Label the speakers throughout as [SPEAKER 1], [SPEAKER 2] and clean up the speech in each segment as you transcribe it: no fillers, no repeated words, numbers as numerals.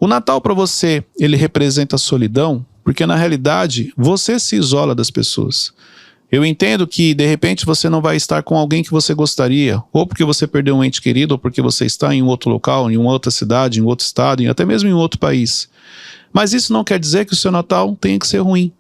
[SPEAKER 1] O Natal para você, ele representa a solidão, porque na realidade você se isola das pessoas. Eu entendo que de repente você não vai estar com alguém que você gostaria, ou porque você perdeu um ente querido, ou porque você está em um outro local, em uma outra cidade, em outro estado, até mesmo em um outro país. Mas isso não quer dizer que o seu Natal tenha que ser ruim.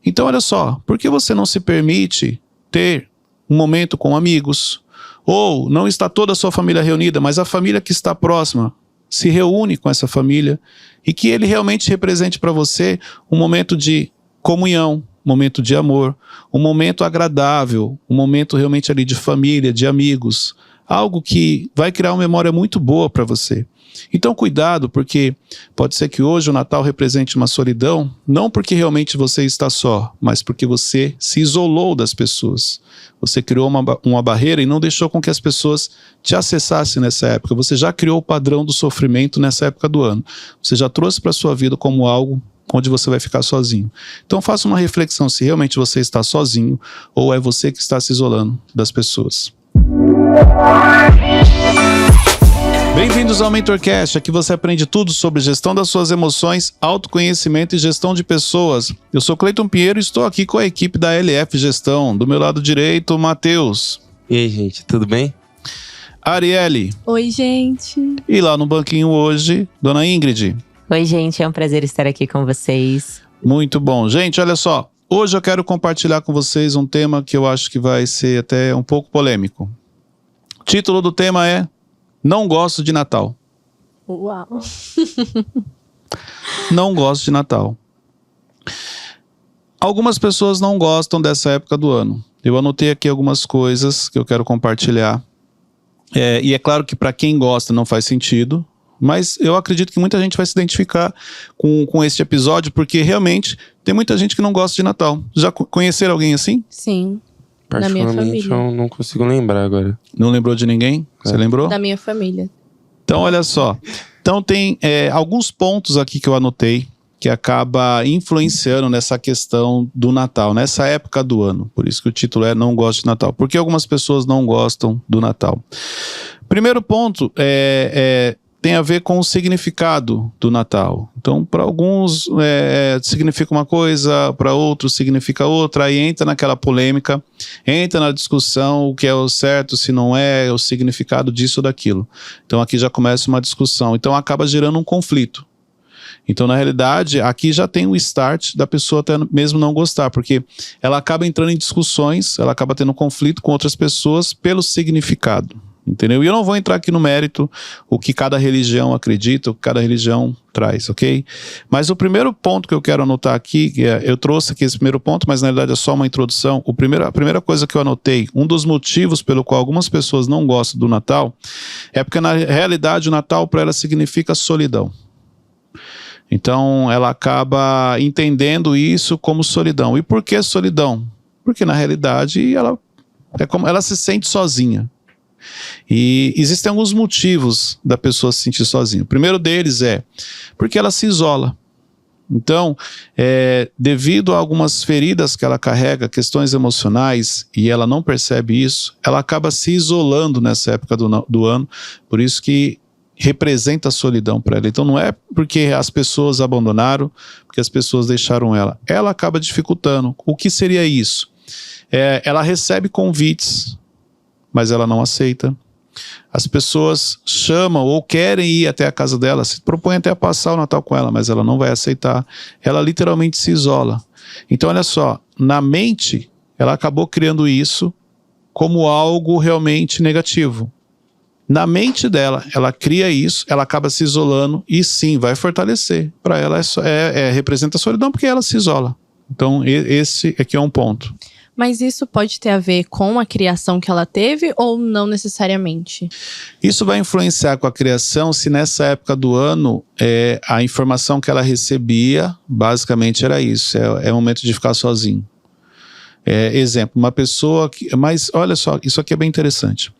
[SPEAKER 1] Então olha só, por que você não se permite ter um momento com amigos, ou não está toda a sua família reunida, mas a família que está próxima se reúne com essa família e que ele realmente represente para você um momento de comunhão, um momento de amor, um momento agradável, um momento realmente ali de família, de amigos, algo que vai criar uma memória muito boa para você. Então cuidado, porque pode ser que hoje o Natal represente uma solidão, não porque realmente você está só, mas porque você se isolou das pessoas. Você criou uma barreira e não deixou com que as pessoas te acessassem nessa época. Você já criou o padrão do sofrimento nessa época do ano. Você já trouxe para a sua vida como algo onde você vai ficar sozinho. Então faça uma reflexão se realmente você está sozinho ou é você que está se isolando das pessoas. Bem-vindos ao MentorCast, aqui você aprende tudo sobre gestão das suas emoções, autoconhecimento e gestão de pessoas. Eu sou Cleiton Pinheiro e estou aqui com a equipe da LF Gestão. Do meu lado direito, Matheus.
[SPEAKER 2] E aí, gente, tudo bem?
[SPEAKER 1] Arielle.
[SPEAKER 3] Oi, gente.
[SPEAKER 1] E lá no banquinho hoje, Dona Ingrid.
[SPEAKER 4] Oi, gente, é um prazer estar aqui com vocês.
[SPEAKER 1] Muito bom. Gente, olha só, hoje eu quero compartilhar com vocês um tema que eu acho que vai ser até um pouco polêmico. O título do tema é Não Gosto de Natal.
[SPEAKER 3] Uau.
[SPEAKER 1] Não gosto de Natal. Algumas pessoas não gostam dessa época do ano. Eu anotei aqui algumas coisas que eu quero compartilhar. E é claro que para quem gosta não faz sentido, mas eu acredito que muita gente vai se identificar com este episódio, porque realmente tem muita gente que não gosta de Natal. Já conheceram alguém assim?
[SPEAKER 3] Sim. Da minha
[SPEAKER 2] Particularmente
[SPEAKER 3] família.
[SPEAKER 2] eu não consigo lembrar agora.
[SPEAKER 1] Não lembrou de ninguém? Você lembrou?
[SPEAKER 3] Da minha família.
[SPEAKER 1] Então, olha só. Então, tem alguns pontos aqui que eu anotei que acaba influenciando nessa questão do Natal, nessa época do ano. Por isso que o título é Não Gosto de Natal. Por que algumas pessoas não gostam do Natal? Primeiro ponto tem a ver com o significado do Natal. Então, para alguns significa uma coisa, para outros significa outra, aí entra naquela polêmica, entra na discussão o que é o certo, se não é, o significado disso ou daquilo. Então, aqui já começa uma discussão. Então, acaba gerando um conflito. Então, na realidade, aqui já tem o start da pessoa até mesmo não gostar, porque ela acaba entrando em discussões, ela acaba tendo conflito com outras pessoas pelo significado. Entendeu? E eu não vou entrar aqui no mérito o que cada religião acredita, o que cada religião traz, ok? Mas o primeiro ponto que eu quero anotar aqui, eu trouxe aqui esse primeiro ponto, mas na realidade é só uma introdução. A primeira coisa que eu anotei, um dos motivos pelo qual algumas pessoas não gostam do Natal, é porque na realidade o Natal para ela significa solidão. Então ela acaba entendendo isso como solidão. E por que solidão? Porque na realidade ela se sente sozinha. E existem alguns motivos da pessoa se sentir sozinha. O primeiro deles é porque ela se isola. Então, devido a algumas feridas que ela carrega, questões emocionais, e ela não percebe isso, ela acaba se isolando nessa época do ano, por isso que representa a solidão para ela. Então não é porque as pessoas abandonaram, porque as pessoas deixaram ela acaba dificultando. O que seria isso? Ela recebe convites, mas ela não aceita. As pessoas chamam ou querem ir até a casa dela, se propõem até a passar o Natal com ela, mas ela não vai aceitar. Ela literalmente se isola. Então olha só, na mente, ela acabou criando isso como algo realmente negativo. Na mente dela, ela cria isso, ela acaba se isolando e sim, vai fortalecer. Para ela representa a solidão porque ela se isola. Então esse aqui é um ponto.
[SPEAKER 3] Mas isso pode ter a ver com a criação que ela teve ou não necessariamente?
[SPEAKER 1] Isso vai influenciar com a criação se nessa época do ano a informação que ela recebia basicamente era isso, é o momento de ficar sozinho. Exemplo, uma pessoa que... Mas olha só, isso aqui é bem interessante.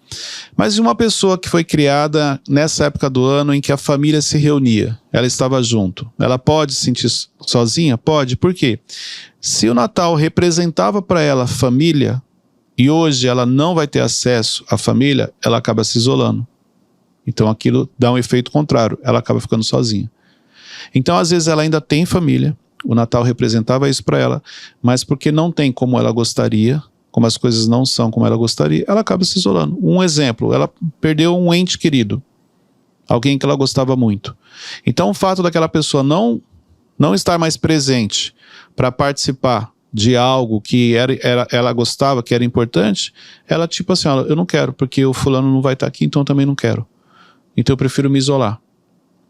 [SPEAKER 1] Mas uma pessoa que foi criada nessa época do ano em que a família se reunia, ela estava junto, ela pode se sentir sozinha? Pode. Por quê? Se o Natal representava para ela família e hoje ela não vai ter acesso à família, ela acaba se isolando. Então aquilo dá um efeito contrário, ela acaba ficando sozinha. Então, às vezes, ela ainda tem família, o Natal representava isso para ela, mas porque não tem como ela gostaria, como as coisas não são como ela gostaria, ela acaba se isolando. Um exemplo, ela perdeu um ente querido, alguém que ela gostava muito. Então, o fato daquela pessoa não estar mais presente para participar de algo que ela gostava, que era importante, ela tipo assim, ó, eu não quero, porque o fulano não vai estar aqui, então eu também não quero. Então eu prefiro me isolar.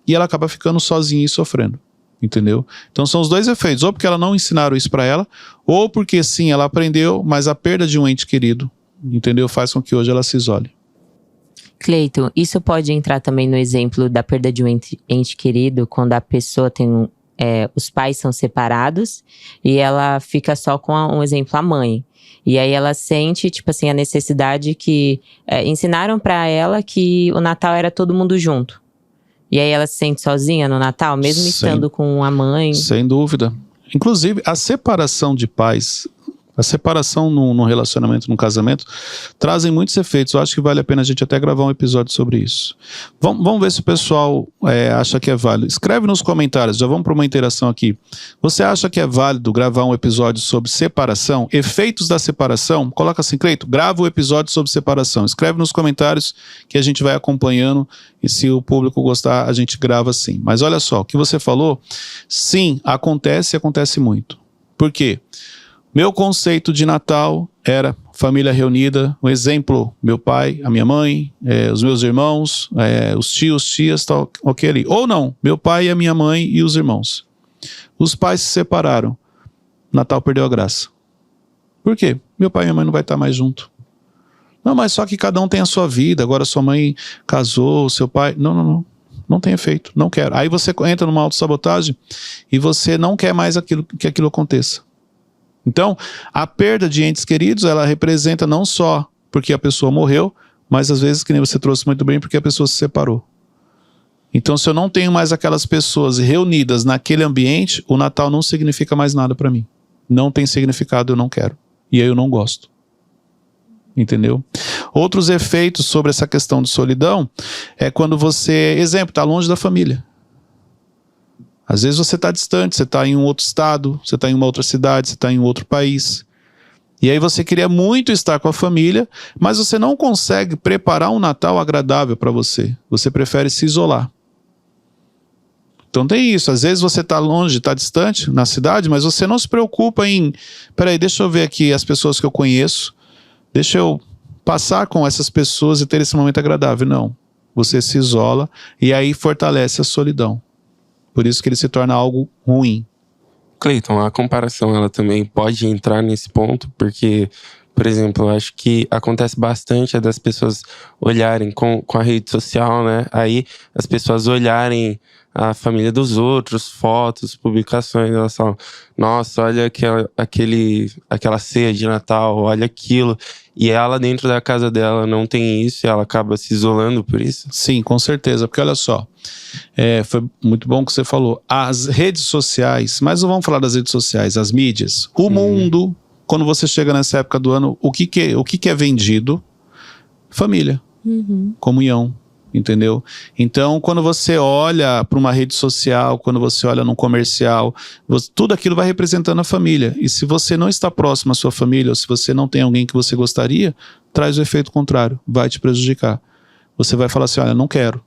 [SPEAKER 1] E ela acaba ficando sozinha e sofrendo, entendeu? Então são os dois efeitos, ou porque ela não ensinaram isso para ela, ou porque sim, ela aprendeu, mas a perda de um ente querido, entendeu? Faz com que hoje ela se isole.
[SPEAKER 4] Cleiton, isso pode entrar também no exemplo da perda de um ente querido, quando a pessoa tem os pais são separados e ela fica só com um exemplo, a mãe. E aí ela sente, tipo assim, a necessidade que ensinaram pra ela que o Natal era todo mundo junto. E aí ela se sente sozinha no Natal, mesmo estando com a mãe.
[SPEAKER 1] Sem dúvida. Inclusive, a separação de pais, a separação num relacionamento, num casamento, trazem muitos efeitos. Eu acho que vale a pena a gente até gravar um episódio sobre isso. Vamos ver se o pessoal acha que é válido. Escreve nos comentários, já vamos para uma interação aqui. Você acha que é válido gravar um episódio sobre separação? Efeitos da separação? Coloca assim, Cleiton, grava o episódio sobre separação. Escreve nos comentários que a gente vai acompanhando e se o público gostar, a gente grava sim. Mas olha só, o que você falou, sim, acontece e acontece muito. Por quê? Meu conceito de Natal era família reunida, um exemplo, meu pai, a minha mãe, os meus irmãos, os tios, tias, tal, ok ali. Ou não, meu pai, a minha mãe e os irmãos. Os pais se separaram, Natal perdeu a graça. Por quê? Meu pai e minha mãe não vai estar mais junto. Não, mas só que cada um tem a sua vida, agora sua mãe casou, seu pai... Não. Não tem efeito, não quero. Aí você entra numa autossabotagem e você não quer mais que aquilo aconteça. Então, a perda de entes queridos, ela representa não só porque a pessoa morreu, mas às vezes, que nem você trouxe muito bem, porque a pessoa se separou. Então, se eu não tenho mais aquelas pessoas reunidas naquele ambiente, o Natal não significa mais nada para mim. Não tem significado, eu não quero. E aí eu não gosto. Entendeu? Outros efeitos sobre essa questão de solidão é quando você, exemplo, está longe da família. Às vezes você está distante, você está em um outro estado, você está em uma outra cidade, você está em um outro país. E aí você queria muito estar com a família, mas você não consegue preparar um Natal agradável para você. Você prefere se isolar. Então tem isso, às vezes você está longe, está distante na cidade, mas você não se preocupa em... Peraí, deixa eu ver aqui as pessoas que eu conheço, deixa eu passar com essas pessoas e ter esse momento agradável. Não, você se isola e aí fortalece a solidão. Por isso que ele se torna algo ruim.
[SPEAKER 2] Cleiton, a comparação ela também pode entrar nesse ponto, porque, por exemplo, eu acho que acontece bastante das pessoas olharem com a rede social, né? Aí as pessoas olharem a família dos outros, fotos, publicações, elas falam, nossa, olha aquela ceia de Natal, olha aquilo. E ela dentro da casa dela não tem isso e ela acaba se isolando por isso?
[SPEAKER 1] Sim, com certeza, porque olha só, foi muito bom que você falou, as redes sociais, mas não vamos falar das redes sociais, as mídias, o mundo, quando você chega nessa época do ano, o que é vendido? Família, comunhão, entendeu? Então, quando você olha para uma rede social, quando você olha num comercial, tudo aquilo vai representando a família. E se você não está próximo à sua família, ou se você não tem alguém que você gostaria, traz o efeito contrário, vai te prejudicar. Você vai falar assim, olha, não quero.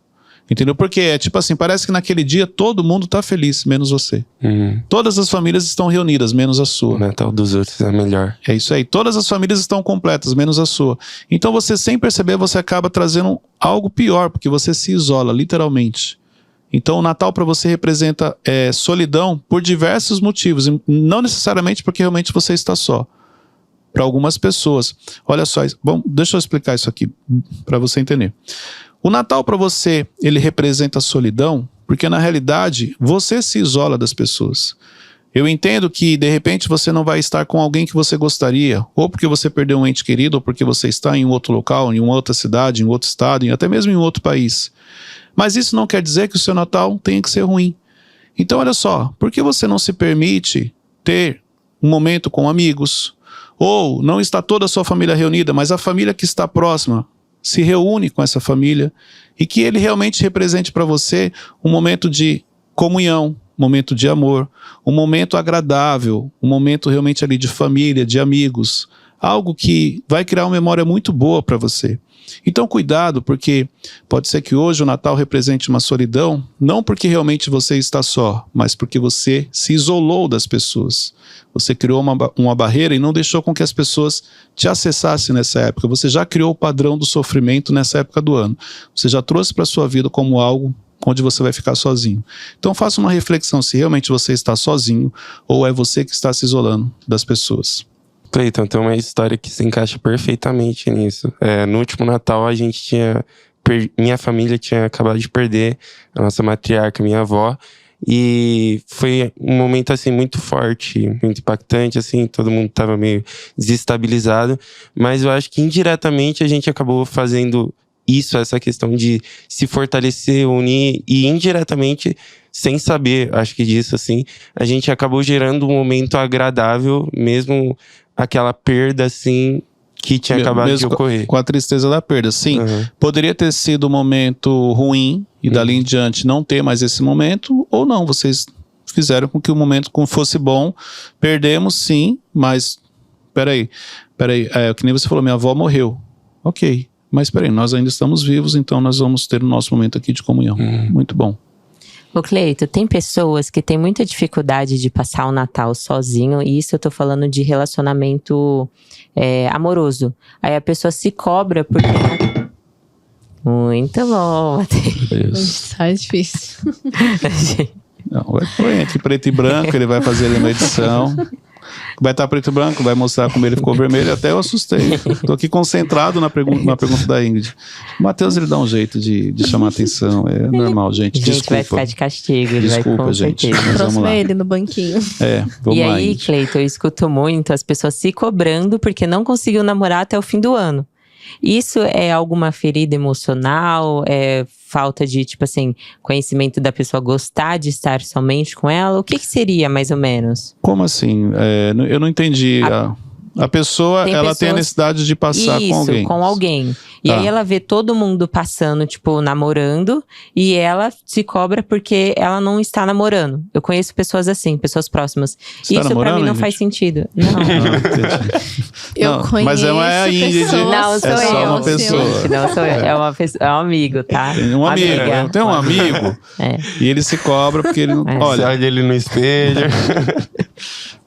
[SPEAKER 1] Entendeu? Porque é tipo assim, parece que naquele dia todo mundo está feliz, menos você. Todas as famílias estão reunidas, menos a sua.
[SPEAKER 2] O Natal dos outros é melhor.
[SPEAKER 1] É isso aí. Todas as famílias estão completas, menos a sua. Então você, sem perceber, você acaba trazendo algo pior, porque você se isola, literalmente. Então o Natal para você representa solidão por diversos motivos. E não necessariamente porque realmente você está só. Para algumas pessoas. Olha só, deixa eu explicar isso aqui para você entender. O Natal para você, ele representa a solidão, porque na realidade você se isola das pessoas. Eu entendo que de repente você não vai estar com alguém que você gostaria, ou porque você perdeu um ente querido, ou porque você está em um outro local, em uma outra cidade, em outro estado, até mesmo em um outro país. Mas isso não quer dizer que o seu Natal tenha que ser ruim. Então olha só, por que você não se permite ter um momento com amigos, ou não está toda a sua família reunida, mas a família que está próxima, se reúne com essa família e que ele realmente represente para você um momento de comunhão, momento de amor, um momento agradável, um momento realmente ali de família, de amigos, algo que vai criar uma memória muito boa para você. Então cuidado, porque pode ser que hoje o Natal represente uma solidão, não porque realmente você está só, mas porque você se isolou das pessoas. Você criou uma barreira e não deixou com que as pessoas te acessassem nessa época. Você já criou o padrão do sofrimento nessa época do ano. Você já trouxe para a sua vida como algo onde você vai ficar sozinho. Então faça uma reflexão se realmente você está sozinho ou é você que está se isolando das pessoas.
[SPEAKER 2] Cleiton, tem uma história que se encaixa perfeitamente nisso. No último Natal, a gente minha família tinha acabado de perder a nossa matriarca, minha avó. E foi um momento, assim, muito forte, muito impactante, assim. Todo mundo estava meio desestabilizado. Mas eu acho que indiretamente a gente acabou fazendo isso, essa questão de se fortalecer, unir. E indiretamente, sem saber, acho que disso, assim, a gente acabou gerando um momento agradável, mesmo aquela perda, assim, que tinha acabado de ocorrer.
[SPEAKER 1] Com a tristeza da perda, sim. Poderia ter sido um momento ruim e dali em diante não ter mais esse momento, ou não, vocês fizeram com que o momento fosse bom. Perdemos, sim, mas peraí, que nem você falou, minha avó morreu. Ok, mas peraí, nós ainda estamos vivos, então nós vamos ter o nosso momento aqui de comunhão. Muito bom.
[SPEAKER 4] Ô Cleito, tem pessoas que têm muita dificuldade de passar o Natal sozinho, e isso eu tô falando de relacionamento amoroso. Aí a pessoa se cobra porque... Muito bom, Matheus.
[SPEAKER 3] Tá difícil.
[SPEAKER 1] Não, vai pôr entre preto e branco, ele vai fazer ali uma edição. Vai estar preto e branco, vai mostrar como ele ficou vermelho. Até eu assustei. Tô aqui concentrado na pergunta da Ingrid. O Matheus, ele dá um jeito de chamar atenção. É normal, gente. Desculpa.
[SPEAKER 4] Vai ficar de castigo. Ele
[SPEAKER 1] Desculpa,
[SPEAKER 4] vai,
[SPEAKER 1] gente.
[SPEAKER 3] Próximo é ele no banquinho.
[SPEAKER 1] Vamos
[SPEAKER 4] e
[SPEAKER 1] lá,
[SPEAKER 4] aí,
[SPEAKER 1] Ingrid.
[SPEAKER 4] Cleiton, eu escuto muito as pessoas se cobrando porque não conseguiu namorar até o fim do ano. Isso é alguma ferida emocional? É falta de, tipo assim, conhecimento da pessoa gostar de estar somente com ela? O que seria, mais ou menos?
[SPEAKER 1] Como assim? Eu não entendi. A pessoa, ela tem a necessidade de passar com alguém.
[SPEAKER 4] Isso, com alguém. E aí ela vê todo mundo passando, tipo, namorando, e ela se cobra porque ela não está namorando. Eu conheço pessoas assim, pessoas próximas.
[SPEAKER 1] Você
[SPEAKER 4] isso
[SPEAKER 1] tá
[SPEAKER 4] pra mim não
[SPEAKER 1] Ingrid?
[SPEAKER 4] faz sentido. Não.
[SPEAKER 3] Eu conheço
[SPEAKER 1] mas não é a Ingrid.
[SPEAKER 3] pessoas.
[SPEAKER 4] Não, sou
[SPEAKER 1] É só
[SPEAKER 4] eu.
[SPEAKER 1] uma pessoa.
[SPEAKER 4] Não sou eu. É um amigo, tá?
[SPEAKER 1] Um amigo.
[SPEAKER 4] Amiga.
[SPEAKER 1] Tem um amigo e ele se cobra porque ele não...
[SPEAKER 2] Olha ele no espelho.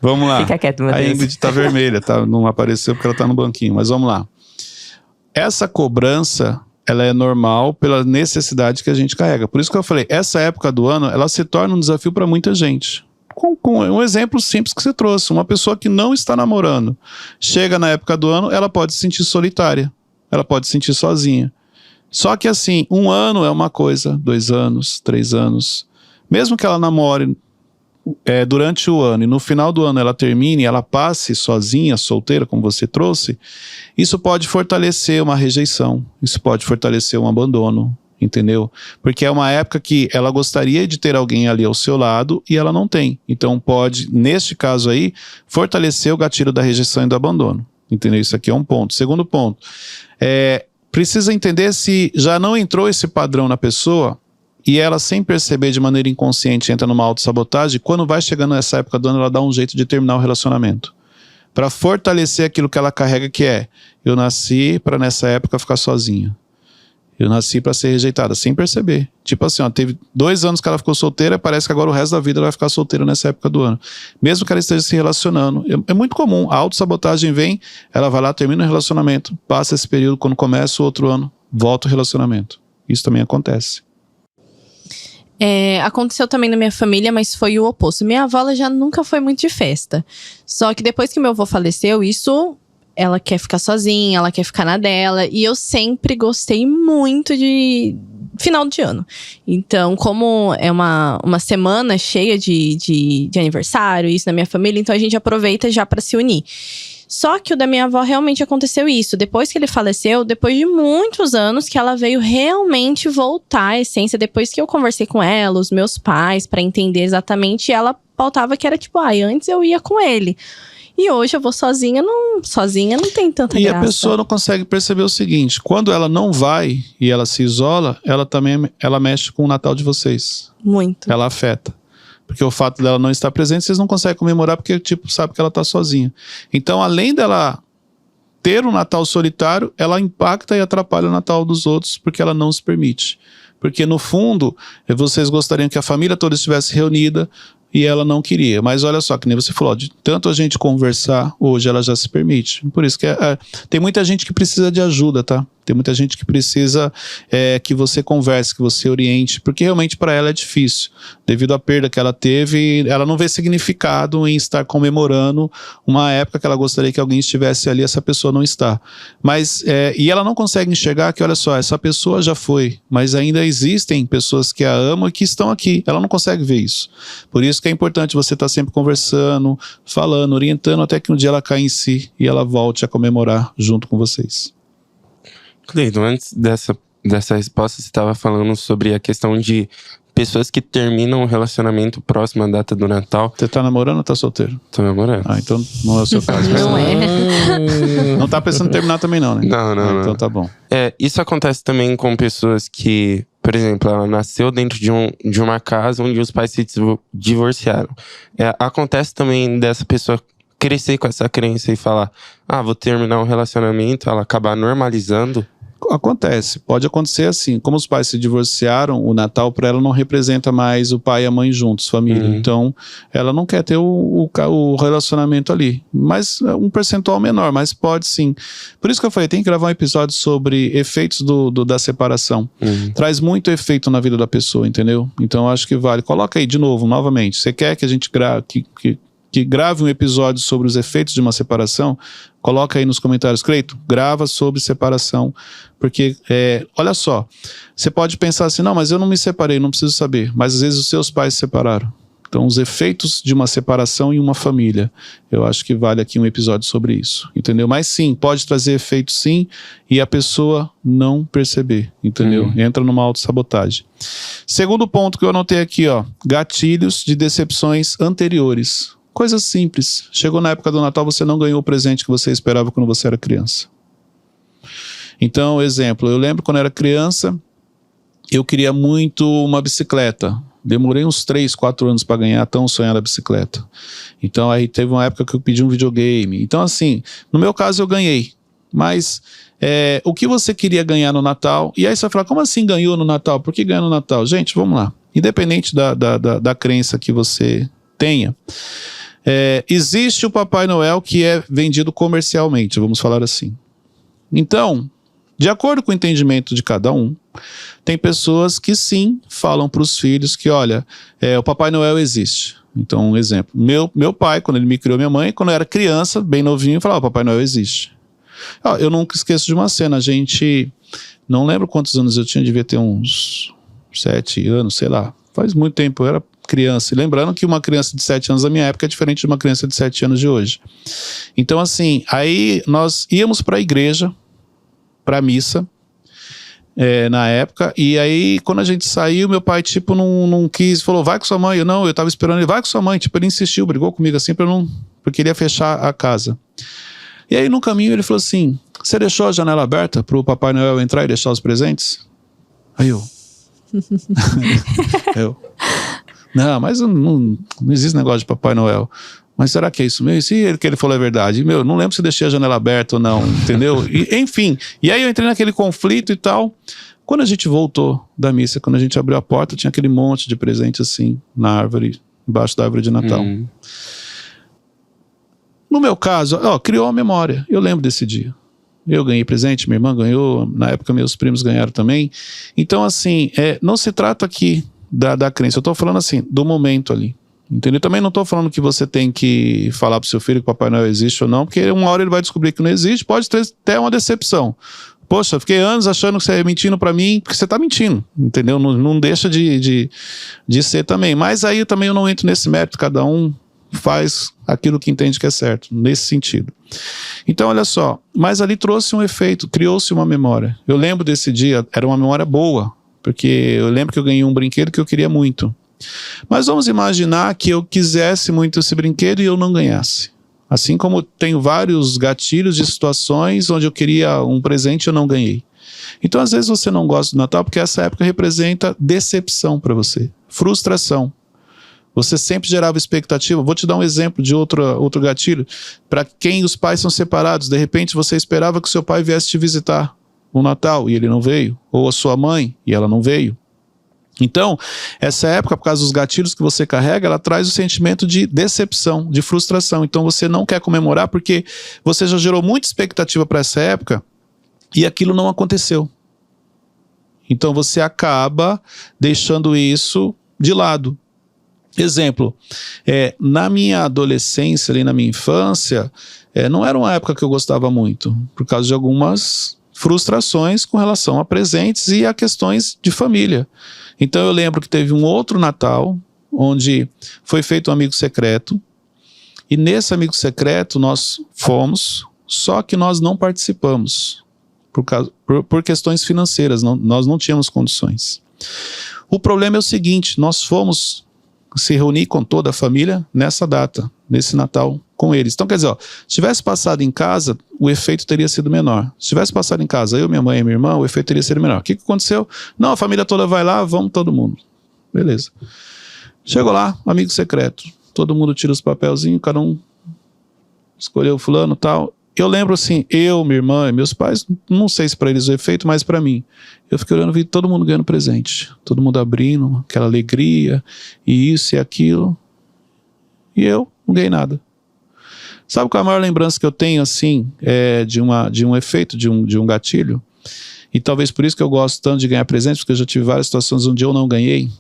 [SPEAKER 1] Vamos lá.
[SPEAKER 4] Fica quieto, meu
[SPEAKER 1] A
[SPEAKER 4] Deus.
[SPEAKER 1] Ingrid tá vermelha, tá? Não apareceu porque ela tá no banquinho, mas vamos lá. Essa cobrança, ela é normal pela necessidade que a gente carrega. Por isso que eu falei, essa época do ano, ela se torna um desafio para muita gente. Com um exemplo simples que você trouxe. Uma pessoa que não está namorando, chega na época do ano, ela pode se sentir solitária. Ela pode se sentir sozinha. Só que assim, 1 ano é uma coisa, 2 anos, 3 anos. Mesmo que ela namore durante o ano e no final do ano ela termine, ela passe sozinha, solteira, como você trouxe, isso pode fortalecer uma rejeição, isso pode fortalecer um abandono, entendeu? Porque é uma época que ela gostaria de ter alguém ali ao seu lado e ela não tem. Então pode, neste caso aí, fortalecer o gatilho da rejeição e do abandono, entendeu? Isso aqui é um ponto. Segundo ponto, precisa entender se já não entrou esse padrão na pessoa e ela, sem perceber, de maneira inconsciente, entra numa autossabotagem. Quando vai chegando nessa época do ano, ela dá um jeito de terminar o relacionamento. Para fortalecer aquilo que ela carrega, que é: eu nasci para nessa época ficar sozinha. Eu nasci para ser rejeitada, sem perceber. Tipo assim, teve 2 anos que ela ficou solteira, parece que agora o resto da vida ela vai ficar solteira nessa época do ano. Mesmo que ela esteja se relacionando. É muito comum, a autossabotagem vem, ela vai lá, termina o relacionamento, passa esse período, quando começa o outro ano, volta o relacionamento. Isso também acontece.
[SPEAKER 3] Aconteceu também na minha família, mas foi o oposto. Minha avó, ela já nunca foi muito de festa. Só que depois que meu avô faleceu, ela quer ficar sozinha, ela quer ficar na dela. E eu sempre gostei muito de final de ano. Então, como é uma semana cheia de aniversário, isso na minha família, então a gente aproveita já para se unir. Só que o da minha avó realmente aconteceu isso. Depois que ele faleceu, depois de muitos anos que ela veio realmente voltar à essência. Depois que eu conversei com ela, os meus pais, pra entender exatamente, ela pautava que era tipo, antes eu ia com ele. E hoje eu vou sozinha não tem tanta
[SPEAKER 1] E
[SPEAKER 3] graça.
[SPEAKER 1] a pessoa não consegue perceber o seguinte: quando ela não vai e ela se isola, ela mexe com o Natal de vocês.
[SPEAKER 3] Muito.
[SPEAKER 1] Ela afeta. Porque o fato dela não estar presente, vocês não conseguem comemorar porque, tipo, sabe que ela está sozinha. Então, além dela ter um Natal solitário, ela impacta e atrapalha o Natal dos outros porque ela não se permite. Porque, no fundo, vocês gostariam que a família toda estivesse reunida e ela não queria. Mas olha só, que nem você falou, de tanto a gente conversar, hoje ela já se permite. Por isso que tem muita gente que precisa de ajuda, tá? Tem muita gente que precisa que você converse, que você oriente, porque realmente para ela é difícil. Devido à perda que ela teve, ela não vê significado em estar comemorando uma época que ela gostaria que alguém estivesse ali, essa pessoa não está. Mas, e ela não consegue enxergar que, olha só, essa pessoa já foi, mas ainda existem pessoas que a amam e que estão aqui. Ela não consegue ver isso. Por isso que é importante você estar sempre conversando, falando, orientando, até que um dia ela caia em si e ela volte a comemorar junto com vocês.
[SPEAKER 2] Cleiton, antes dessa resposta, você estava falando sobre a questão de pessoas que terminam um relacionamento próximo à data do Natal.
[SPEAKER 1] Você tá namorando ou tá solteiro?
[SPEAKER 2] Tô namorando.
[SPEAKER 1] Ah, então não é o seu caso.
[SPEAKER 3] Não é.
[SPEAKER 1] Não tá pensando em terminar também não, né?
[SPEAKER 2] Não.
[SPEAKER 1] Então tá bom.
[SPEAKER 2] Isso acontece também com pessoas que, por exemplo, ela nasceu dentro de uma casa onde os pais se divorciaram. Acontece também dessa pessoa crescer com essa crença e falar, vou terminar um relacionamento, ela acabar normalizando.
[SPEAKER 1] Acontece, pode acontecer assim. Como os pais se divorciaram, o Natal para ela não representa mais o pai e a mãe juntos, família. Então, ela não quer ter o relacionamento ali. Mas um percentual menor, mas pode sim. Por isso que eu falei, tem que gravar um episódio sobre efeitos da separação. Traz muito efeito na vida da pessoa, entendeu? Então, acho que vale. Coloca aí de novo, novamente. Você quer que a gente grave, que grave um episódio sobre os efeitos de uma separação? Coloca aí nos comentários, Cleiton, grava sobre separação, porque, olha só, você pode pensar assim, não, mas eu não me separei, não preciso saber, mas às vezes os seus pais se separaram. Então, os efeitos de uma separação em uma família, eu acho que vale aqui um episódio sobre isso, entendeu? Mas sim, pode trazer efeitos sim, e a pessoa não perceber, entendeu? Entra numa autossabotagem. Segundo ponto que eu anotei aqui, gatilhos de decepções anteriores. Coisas simples. Chegou na época do Natal, você não ganhou o presente que você esperava quando você era criança. Então, exemplo, eu lembro quando eu era criança, eu queria muito uma bicicleta. Demorei uns 3, 4 anos para ganhar a tão sonhada bicicleta. Então, aí teve uma época que eu pedi um videogame. Então, assim, no meu caso eu ganhei. Mas o que você queria ganhar no Natal? E aí você vai falar, como assim ganhou no Natal? Por que ganhou no Natal? Gente, vamos lá. Independente da crença que você tenha, existe o Papai Noel que é vendido comercialmente, vamos falar assim. Então, de acordo com o entendimento de cada um, tem pessoas que sim falam para os filhos que, olha, o Papai Noel existe. Então, um exemplo, meu pai, quando ele me criou, minha mãe, quando eu era criança, bem novinho, falava, Papai Noel existe. Eu nunca esqueço de uma cena, a gente, não lembro quantos anos eu tinha, devia ter uns 7 anos, sei lá, faz muito tempo, eu era criança. E lembrando que uma criança de 7 anos da minha época é diferente de uma criança de 7 anos de hoje. Então, assim, aí nós íamos para a igreja, para a missa, na época, e aí quando a gente saiu, meu pai, tipo, não quis, falou, vai com sua mãe. Eu tava esperando ele, vai com sua mãe. Tipo, ele insistiu, brigou comigo assim, porque ele ia fechar a casa. E aí no caminho ele falou assim, você deixou a janela aberta para o Papai Noel entrar e deixar os presentes? Aí eu... Não, mas não existe negócio de Papai Noel. Mas será que é isso mesmo? E se que ele falou é verdade? Não lembro se deixei a janela aberta ou não, entendeu? Enfim, e aí eu entrei naquele conflito e tal. Quando a gente voltou da missa, quando a gente abriu a porta, tinha aquele monte de presente assim, na árvore, embaixo da árvore de Natal. No meu caso, criou uma memória. Eu lembro desse dia. Eu ganhei presente, minha irmã ganhou, na época meus primos ganharam também. Então, assim, não se trata aqui da crença, eu tô falando assim, do momento ali, entendeu? Também não tô falando que você tem que falar pro seu filho que o Papai Noel existe ou não, porque uma hora ele vai descobrir que não existe, pode ter até uma decepção. Poxa, fiquei anos achando que você é mentindo pra mim, porque você tá mentindo, entendeu? Não deixa de ser também, mas aí também eu não entro nesse mérito, cada um faz aquilo que entende que é certo, nesse sentido. Então, olha só, mas ali trouxe um efeito, criou-se uma memória. Eu lembro desse dia, era uma memória boa, porque eu lembro que eu ganhei um brinquedo que eu queria muito. Mas vamos imaginar que eu quisesse muito esse brinquedo e eu não ganhasse. Assim como tenho vários gatilhos de situações onde eu queria um presente e eu não ganhei. Então, às vezes, você não gosta do Natal porque essa época representa decepção para você, frustração. Você sempre gerava expectativa. Vou te dar um exemplo de outro gatilho. Para quem os pais são separados, de repente você esperava que o seu pai viesse te visitar no Natal e ele não veio. Ou a sua mãe e ela não veio. Então, essa época, por causa dos gatilhos que você carrega, ela traz o sentimento de decepção, de frustração. Então, você não quer comemorar porque você já gerou muita expectativa para essa época e aquilo não aconteceu. Então, você acaba deixando isso de lado. Exemplo, na minha adolescência, ali na minha infância, não era uma época que eu gostava muito, por causa de algumas frustrações com relação a presentes e a questões de família. Então eu lembro que teve um outro Natal, onde foi feito um amigo secreto, e nesse amigo secreto nós fomos, só que nós não participamos, por questões financeiras, nós não tínhamos condições. O problema é o seguinte, nós fomos se reunir com toda a família nessa data, nesse Natal com eles. Então, quer dizer, se tivesse passado em casa, o efeito teria sido menor. Se tivesse passado em casa, eu, minha mãe e minha irmã, o efeito teria sido menor. O que aconteceu? Não, a família toda vai lá, vamos todo mundo. Beleza. Chegou lá, amigo secreto. Todo mundo tira os papelzinhos, cada um escolheu fulano e tal. Eu lembro assim, eu, minha irmã e meus pais, não sei se para eles o efeito, mas para mim, eu fiquei olhando, vi todo mundo ganhando presente, todo mundo abrindo, aquela alegria, e isso e aquilo, e eu não ganhei nada. Sabe qual é a maior lembrança que eu tenho, assim, de um efeito, de um gatilho? E talvez por isso que eu gosto tanto de ganhar presente, porque eu já tive várias situações onde eu não ganhei,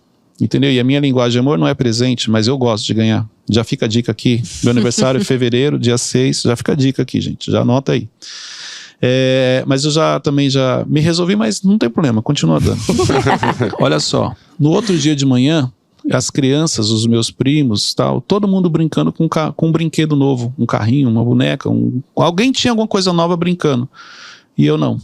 [SPEAKER 1] entendeu? E a minha linguagem de amor não é presente, mas eu gosto de ganhar. Já fica a dica aqui. Meu aniversário é fevereiro, dia 6. Já fica a dica aqui, gente. Já anota aí. Mas eu também já me resolvi, mas não tem problema. Continua dando. Olha só. No outro dia de manhã, as crianças, os meus primos, tal, todo mundo brincando com um brinquedo novo. Um carrinho, uma boneca. Alguém tinha alguma coisa nova brincando. E eu não.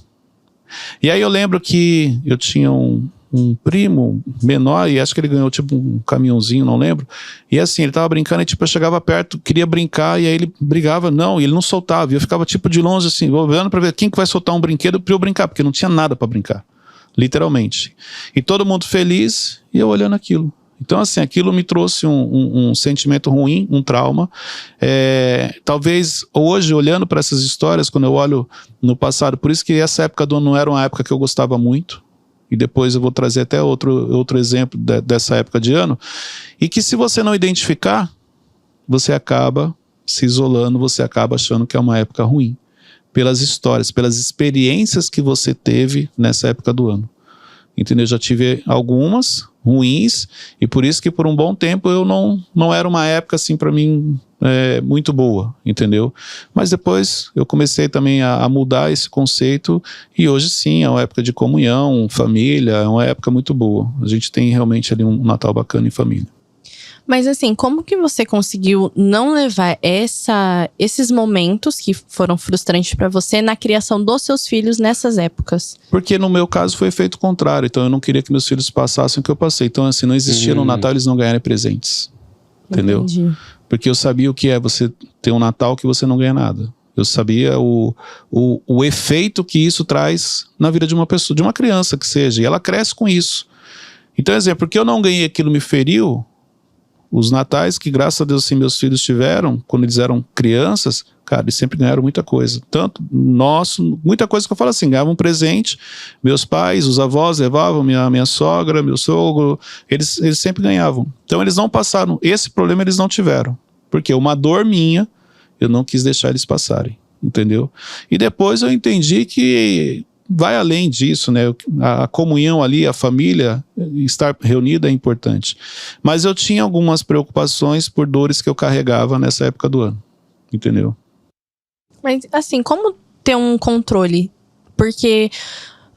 [SPEAKER 1] E aí eu lembro que eu tinha um primo menor, e acho que ele ganhou tipo um caminhãozinho, não lembro, e assim, ele tava brincando, e tipo, eu chegava perto, queria brincar, e aí ele brigava, não, e ele não soltava, e eu ficava tipo de longe assim, olhando pra ver quem que vai soltar um brinquedo pra eu brincar, porque não tinha nada pra brincar, literalmente, e todo mundo feliz, e eu olhando aquilo. Então assim, aquilo me trouxe um sentimento ruim, um trauma. Talvez hoje, olhando para essas histórias, quando eu olho no passado, por isso que essa época do ano não era uma época que eu gostava muito, e depois eu vou trazer até outro exemplo dessa época de ano, e que se você não identificar, você acaba se isolando, você acaba achando que é uma época ruim, pelas histórias, pelas experiências que você teve nessa época do ano. Entendeu? Eu já tive algumas ruins, e por isso que por um bom tempo eu não era uma época assim para mim muito boa, entendeu? Mas depois eu comecei também a mudar esse conceito, e hoje sim é uma época de comunhão, família, é uma época muito boa. A gente tem realmente ali um Natal bacana em família.
[SPEAKER 3] Mas assim, como que você conseguiu não levar esses momentos que foram frustrantes pra você na criação dos seus filhos nessas épocas?
[SPEAKER 1] Porque no meu caso foi efeito contrário, então eu não queria que meus filhos passassem o que eu passei. Então assim, não existia no Natal eles não ganharem presentes, entendeu? Entendi. Porque eu sabia o que é você ter um Natal que você não ganha nada. Eu sabia o efeito que isso traz na vida de uma pessoa, de uma criança que seja, e ela cresce com isso. Então, exemplo, porque eu não ganhei aquilo me feriu. Os natais que, graças a Deus, assim, meus filhos tiveram, quando eles eram crianças, cara, eles sempre ganharam muita coisa. Tanto muita coisa que eu falo assim, ganhavam um presente, meus pais, os avós levavam, minha sogra, meu sogro, eles sempre ganhavam. Então eles não passaram, esse problema eles não tiveram. Porque uma dor minha, eu não quis deixar eles passarem, entendeu? E depois eu entendi que vai além disso, né? A comunhão ali, a família, estar reunida é importante. Mas eu tinha algumas preocupações por dores que eu carregava nessa época do ano, entendeu?
[SPEAKER 3] Mas assim, como ter um controle? Porque,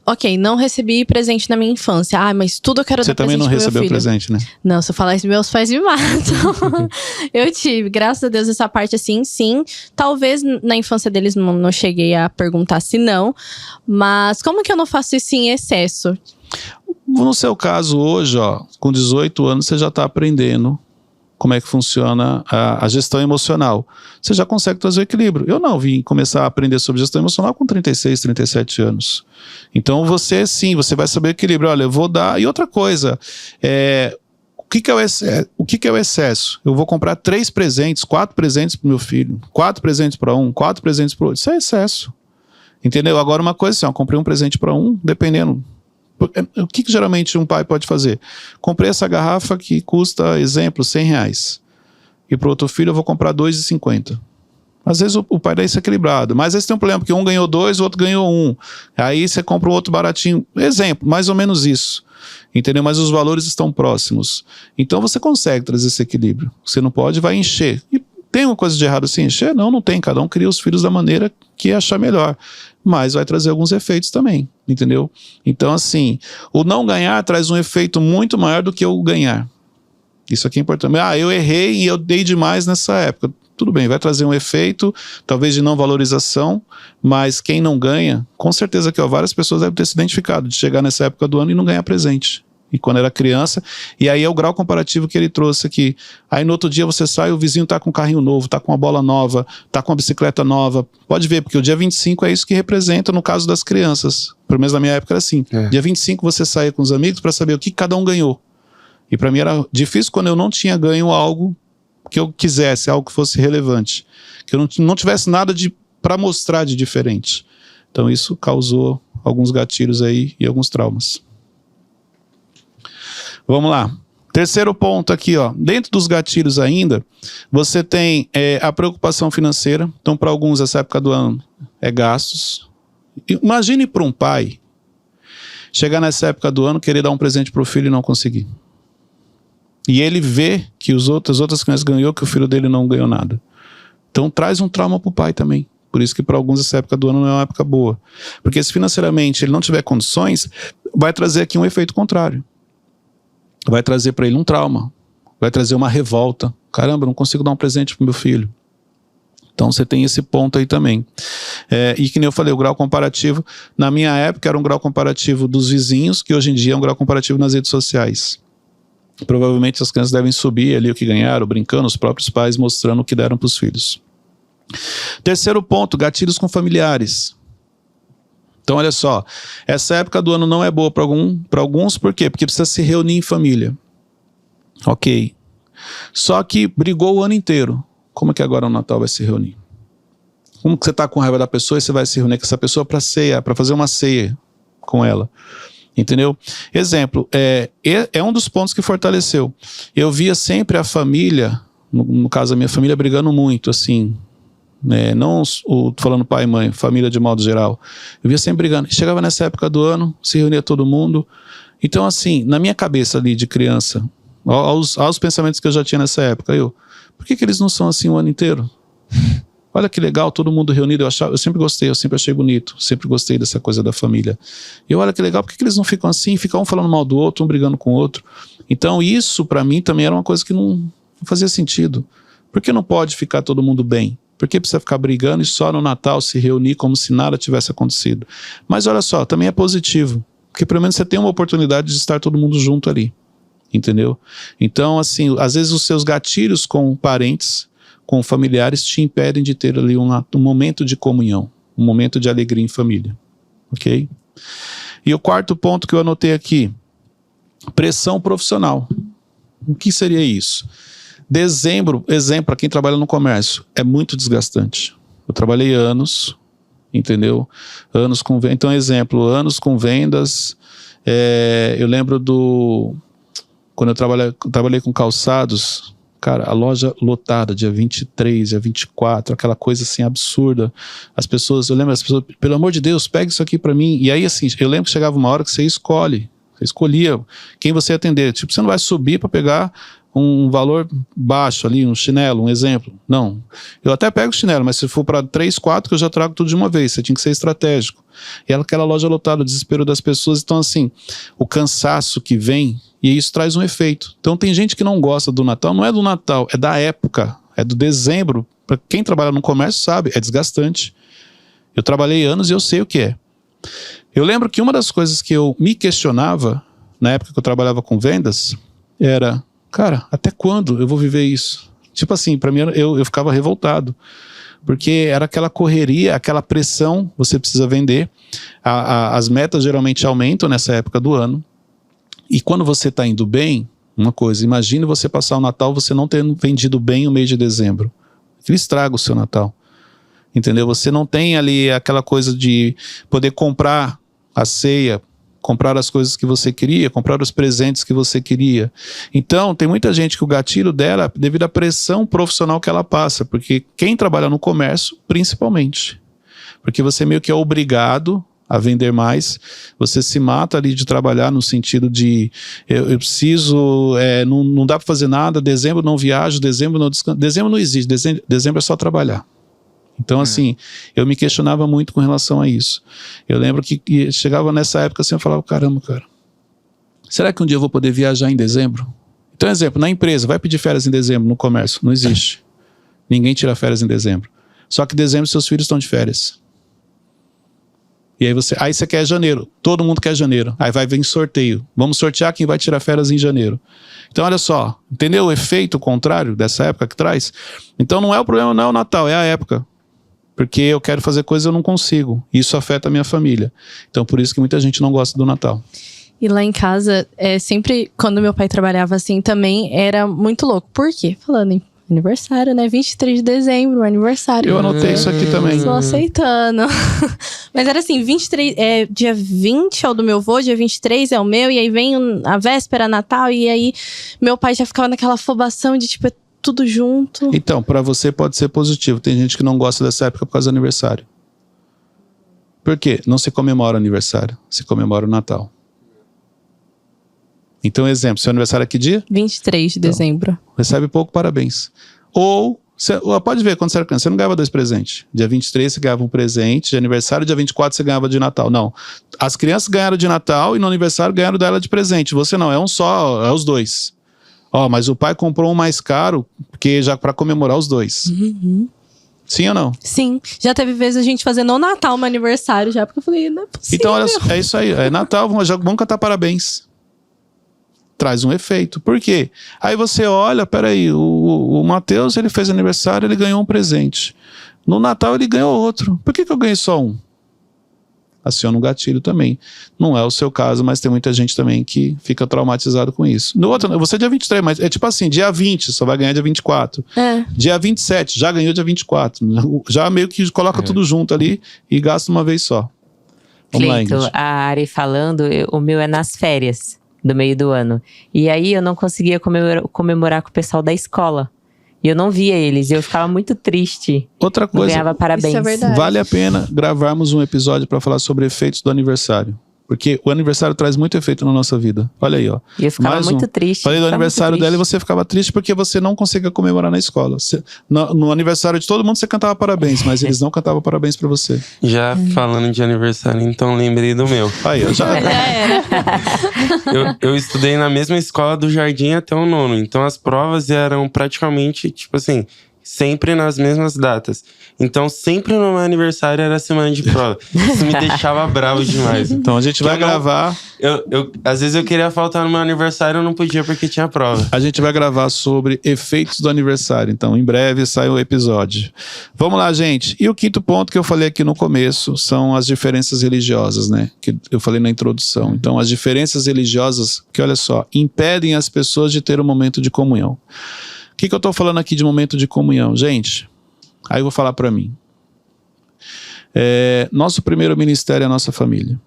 [SPEAKER 3] ok, não recebi presente na minha infância. Ah, mas tudo eu quero dar presente pro meu filho. Você também não recebeu presente, né? Não, se eu falar isso, meus pais me matam. Eu tive, graças a Deus, essa parte assim, sim. Talvez na infância deles não cheguei a perguntar se não. Mas como que eu não faço isso em excesso?
[SPEAKER 1] No seu caso hoje, ó, com 18 anos, você já tá aprendendo como é que funciona a gestão emocional. Você já consegue trazer o equilíbrio. Eu não vim começar a aprender sobre gestão emocional com 36, 37 anos. Então você sim, você vai saber o equilíbrio. Olha, eu vou dar... E outra coisa, o que é o excesso? Eu vou comprar 3 presentes, 4 presentes para o meu filho, 4 presentes para um, 4 presentes para o outro. Isso é excesso. Entendeu? Agora uma coisa assim, eu comprei um presente para um, dependendo... O que geralmente um pai pode fazer? Comprei essa garrafa que custa, exemplo, R$100. E para o outro filho eu vou comprar R$2,50. Às vezes o pai dá isso equilibrado. Mas aí você tem um problema, porque um ganhou 2, o outro ganhou 1. Aí você compra um outro baratinho. Exemplo, mais ou menos isso. Entendeu? Mas os valores estão próximos. Então você consegue trazer esse equilíbrio. Você não pode, vai encher. E tem uma coisa de errado assim encher? Não, não tem. Cada um cria os filhos da maneira que achar melhor. Mas vai trazer alguns efeitos também, entendeu? Então, assim, o não ganhar traz um efeito muito maior do que o ganhar. Isso aqui é importante. Eu errei e eu dei demais nessa época. Tudo bem, vai trazer um efeito, talvez de não valorização, mas quem não ganha, com certeza que várias pessoas devem ter se identificado de chegar nessa época do ano e não ganhar presente. E quando era criança, e aí é o grau comparativo que ele trouxe aqui. Aí no outro dia você sai, o vizinho tá com um carrinho novo, tá com uma bola nova, tá com uma bicicleta nova. Pode ver, porque o dia 25 é isso que representa no caso das crianças. Pelo menos na minha época era assim. Dia 25 você saía com os amigos para saber o que cada um ganhou. E para mim era difícil quando eu não tinha ganho algo que eu quisesse, algo que fosse relevante. Que eu não tivesse nada para mostrar de diferente. Então isso causou alguns gatilhos aí e alguns traumas. Vamos lá. Terceiro ponto aqui, ó. Dentro dos gatilhos ainda, você tem a preocupação financeira. Então, para alguns, essa época do ano é gastos. Imagine para um pai chegar nessa época do ano, querer dar um presente para o filho e não conseguir. E ele vê que as outras crianças ganhou, que o filho dele não ganhou nada. Então, traz um trauma para o pai também. Por isso que para alguns essa época do ano não é uma época boa. Porque se financeiramente ele não tiver condições, vai trazer aqui um efeito contrário. Vai trazer para ele um trauma, vai trazer uma revolta. Caramba, não consigo dar um presente para o meu filho. Então você tem esse ponto aí também. E que nem eu falei, o grau comparativo, na minha época era um grau comparativo dos vizinhos, que hoje em dia é um grau comparativo nas redes sociais. Provavelmente as crianças devem subir ali o que ganharam, brincando, os próprios pais mostrando o que deram para os filhos. Terceiro ponto, gatilhos com familiares. Então, olha só, essa época do ano não é boa para alguns, por quê? Porque precisa se reunir em família. Ok. Só que brigou o ano inteiro. Como é que agora no Natal vai se reunir? Como que você está com raiva da pessoa e você vai se reunir com essa pessoa para ceia, para fazer uma ceia com ela? Entendeu? Exemplo, é um dos pontos que fortaleceu. Eu via sempre a família, no caso a minha família, brigando muito, assim... não falando pai e mãe, família de modo geral. Eu via sempre brigando. Chegava nessa época do ano, se reunia todo mundo. Então, assim, na minha cabeça ali de criança, aos pensamentos que eu já tinha nessa época, por que eles não são assim o ano inteiro? Olha que legal, todo mundo reunido. Eu sempre gostei, eu sempre achei bonito, sempre gostei dessa coisa da família. E olha que legal, por que eles não ficam assim? Ficam um falando mal do outro, um brigando com o outro. Então, isso para mim também era uma coisa que não fazia sentido. Por que não pode ficar todo mundo bem? Por que precisa ficar brigando e só no Natal se reunir como se nada tivesse acontecido? Mas olha só, também é positivo. Porque pelo menos você tem uma oportunidade de estar todo mundo junto ali. Entendeu? Então, assim, às vezes os seus gatilhos com parentes, com familiares, te impedem de ter ali um momento de comunhão. Um momento de alegria em família. Ok? E o quarto ponto que eu anotei aqui. Pressão profissional. O que seria isso? Dezembro, exemplo, para quem trabalha no comércio, é muito desgastante. Eu trabalhei anos, entendeu? Anos com vendas. Então, exemplo, anos com vendas. Eu lembro quando eu trabalhei com calçados, cara, a loja lotada, dia 23, dia 24, aquela coisa assim absurda. Eu lembro as pessoas, pelo amor de Deus, pega isso aqui para mim. E aí, assim, eu lembro que chegava uma hora que você escolhia quem você ia atender. Tipo, você não vai subir para pegar um valor baixo ali, um chinelo, um exemplo. Não. Eu até pego o chinelo, mas se for para 3, 4, que eu já trago tudo de uma vez. Você tinha que ser estratégico. E aquela loja lotada, o desespero das pessoas. Então, assim, o cansaço que vem, e isso traz um efeito. Então, tem gente que não gosta do Natal. Não é do Natal, é da época. É do dezembro. Para quem trabalha no comércio sabe, é desgastante. Eu trabalhei anos e eu sei o que é. Eu lembro que uma das coisas que eu me questionava, na época que eu trabalhava com vendas, era... Cara, até quando eu vou viver isso? Tipo assim, pra mim eu ficava revoltado. Porque era aquela correria, aquela pressão, você precisa vender. As metas geralmente aumentam nessa época do ano. E quando você está indo bem, uma coisa, imagine você passar o Natal você não tendo vendido bem o mês de dezembro. Ele estraga o seu Natal. Entendeu? Você não tem ali aquela coisa de poder comprar a ceia, comprar as coisas que você queria, comprar os presentes que você queria. Então, tem muita gente que o gatilho dela é devido à pressão profissional que ela passa, porque quem trabalha no comércio, principalmente, porque você meio que é obrigado a vender mais, você se mata ali de trabalhar no sentido de eu preciso, não dá para fazer nada, dezembro não viajo, dezembro não descanso, dezembro não existe, dezembro é só trabalhar. Então, assim, eu me questionava muito com relação a isso. Eu lembro que chegava nessa época assim, eu falava, caramba, cara, será que um dia eu vou poder viajar em dezembro? Então, exemplo, na empresa, vai pedir férias em dezembro no comércio? Não existe. Ninguém tira férias em dezembro. Só que em dezembro seus filhos estão de férias. E aí você quer janeiro, todo mundo quer janeiro. Aí vai vir sorteio. Vamos sortear quem vai tirar férias em janeiro. Então olha só, entendeu o efeito contrário dessa época que traz? Então não é o problema, não é o Natal, é a época. Porque eu quero fazer coisas e eu não consigo. Isso afeta a minha família. Então por isso que muita gente não gosta do Natal.
[SPEAKER 3] E lá em casa, sempre, quando meu pai trabalhava assim também, era muito louco. Por quê? Falando em aniversário, né? 23 de dezembro, aniversário.
[SPEAKER 1] Eu anotei isso aqui também.
[SPEAKER 3] Estou aceitando. Mas era assim, 23, dia 20 é o do meu avô, dia 23 é o meu, e aí vem a véspera, Natal, e aí meu pai já ficava naquela afobação de tipo, é tudo junto.
[SPEAKER 1] Então, pra você pode ser positivo. Tem gente que não gosta dessa época por causa do aniversário. Por quê? Não se comemora o aniversário, se comemora o Natal. Então, exemplo, seu aniversário é que dia?
[SPEAKER 3] 23 de dezembro.
[SPEAKER 1] Recebe pouco parabéns. Ou, pode ver, quando você era criança, você não ganhava 2 presentes. Dia 23 você ganhava um presente, de aniversário, dia 24 você ganhava de Natal. Não. As crianças ganharam de Natal e no aniversário ganharam dela de presente. Você não, é um só, é os dois. Mas o pai comprou um mais caro, porque já para comemorar os dois.
[SPEAKER 3] Uhum.
[SPEAKER 1] Sim ou não?
[SPEAKER 3] Sim. Já teve vezes a gente fazendo no Natal meu aniversário já, porque eu falei, não é possível.
[SPEAKER 1] Então, olha, é isso aí. É Natal, vamos cantar parabéns. Traz um efeito. Por quê? Aí você olha, peraí, o Matheus, ele fez aniversário, ele ganhou um presente. No Natal ele ganhou outro. Por que eu ganhei só um? Aciona um gatilho também. Não é o seu caso, mas tem muita gente também que fica traumatizado com isso. No outro, você é dia 23, mas é tipo assim, dia 20, só vai ganhar dia 24. Dia 27, já ganhou dia 24. Já meio que coloca tudo junto ali e gasta uma vez só. Vamos lá,
[SPEAKER 4] Cleito,
[SPEAKER 1] Ingrid.
[SPEAKER 4] a Ari falando, o meu é nas férias do meio do ano. E aí eu não conseguia comemorar com o pessoal da escola. E eu não via eles, e eu ficava muito triste.
[SPEAKER 1] Outra
[SPEAKER 4] Não
[SPEAKER 1] coisa,
[SPEAKER 4] ganhava parabéns.
[SPEAKER 3] Isso é verdade.
[SPEAKER 1] vale a pena gravarmos um episódio para falar sobre efeitos do aniversário. Porque o aniversário traz muito efeito na nossa vida. Olha aí, ó.
[SPEAKER 4] E eu ficava
[SPEAKER 1] Mais
[SPEAKER 4] muito triste.
[SPEAKER 1] Falei do
[SPEAKER 4] ficava
[SPEAKER 1] aniversário
[SPEAKER 4] muito
[SPEAKER 1] dela e
[SPEAKER 4] triste.
[SPEAKER 1] você ficava triste porque você não conseguia comemorar na escola. No aniversário de todo mundo você cantava parabéns, mas eles não cantavam parabéns pra você.
[SPEAKER 2] Já falando de aniversário, então lembrei do meu.
[SPEAKER 1] Aí, eu já...
[SPEAKER 3] Já era.
[SPEAKER 2] Eu estudei na mesma escola do jardim até o 9º. Então as provas eram praticamente, tipo assim, sempre nas mesmas datas. Então sempre no meu aniversário era semana de prova. Isso me deixava bravo demais.
[SPEAKER 1] Então a gente vai gravar...
[SPEAKER 2] Às vezes eu queria faltar no meu aniversário, eu não podia porque tinha prova.
[SPEAKER 1] A gente vai gravar sobre efeitos do aniversário. Então, em breve sai o episódio. Vamos lá, gente. E o quinto ponto que eu falei aqui no começo são as diferenças religiosas, né? Que eu falei na introdução. Então, as diferenças religiosas, que olha só, impedem as pessoas de ter um momento de comunhão. O que eu tô falando aqui de momento de comunhão? Gente, aí eu vou falar para mim. Nosso primeiro ministério é a nossa família.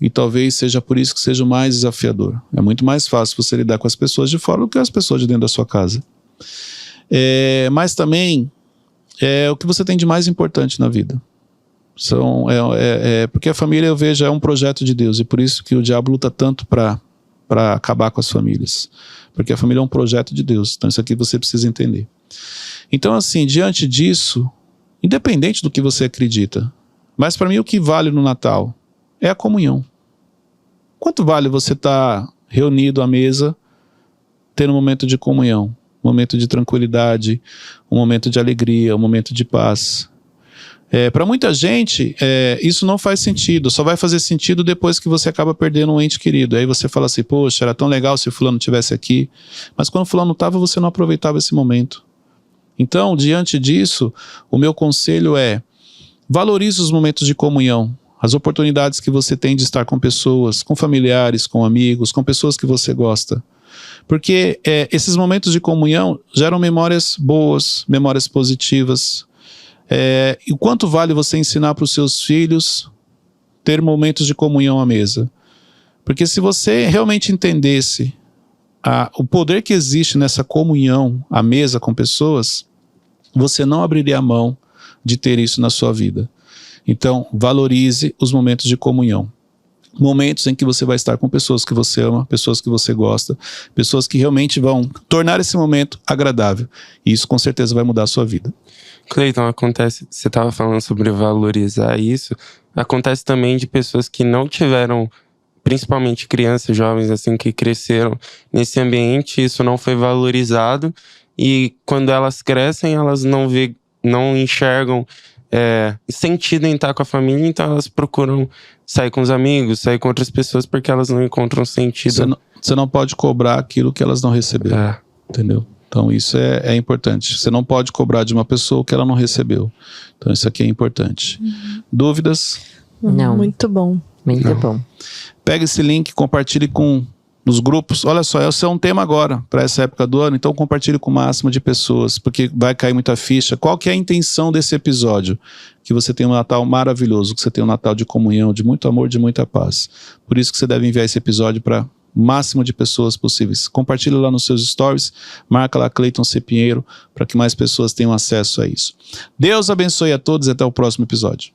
[SPEAKER 1] E talvez seja por isso que seja o mais desafiador. É muito mais fácil você lidar com as pessoas de fora do que as pessoas de dentro da sua casa. Mas também é o que você tem de mais importante na vida. Porque a família, eu vejo, é um projeto de Deus. E por isso que o diabo luta tanto para acabar com as famílias. Porque a família é um projeto de Deus. Então isso aqui você precisa entender. Então assim, diante disso, independente do que você acredita, mas para mim o que vale no Natal é a comunhão. Quanto vale você estar reunido à mesa, ter um momento de comunhão, um momento de tranquilidade, um momento de alegria, um momento de paz? Para muita gente, isso não faz sentido. Só vai fazer sentido depois que você acaba perdendo um ente querido. Aí você fala assim, poxa, era tão legal se fulano estivesse aqui. Mas quando fulano não estava, você não aproveitava esse momento. Então, diante disso, o meu conselho é: valorize os momentos de comunhão. As oportunidades que você tem de estar com pessoas, com familiares, com amigos, com pessoas que você gosta. Porque esses momentos de comunhão geram memórias boas, memórias positivas. E o quanto vale você ensinar para os seus filhos ter momentos de comunhão à mesa? Porque se você realmente entendesse o poder que existe nessa comunhão à mesa com pessoas, você não abriria a mão de ter isso na sua vida. Então, valorize os momentos de comunhão. Momentos em que você vai estar com pessoas que você ama, pessoas que você gosta, pessoas que realmente vão tornar esse momento agradável. E isso com certeza vai mudar a sua vida.
[SPEAKER 2] Cleiton, acontece, você estava falando sobre valorizar isso, acontece também de pessoas que não tiveram, principalmente crianças, jovens assim, que cresceram nesse ambiente, isso não foi valorizado, e quando elas crescem, elas não enxergam sentido em estar com a família, então elas procuram sair com os amigos, sair com outras pessoas, porque elas não encontram sentido.
[SPEAKER 1] Você não pode cobrar aquilo que elas não receberam, entendeu? Então isso é importante. Você não pode cobrar de uma pessoa o que ela não recebeu. Então isso aqui é importante. Dúvidas?
[SPEAKER 4] Não.
[SPEAKER 3] Muito bom.
[SPEAKER 4] Muito bom.
[SPEAKER 1] Pega esse link, compartilhe nos grupos. Olha só, esse é um tema agora, para essa época do ano, então compartilhe com o máximo de pessoas, porque vai cair muita ficha. Qual que é a intenção desse episódio? Que você tenha um Natal maravilhoso, que você tenha um Natal de comunhão, de muito amor, de muita paz. Por isso que você deve enviar esse episódio para o máximo de pessoas possíveis. Compartilhe lá nos seus stories, marca lá Cleiton C. Pinheiro, para que mais pessoas tenham acesso a isso. Deus abençoe a todos e até o próximo episódio.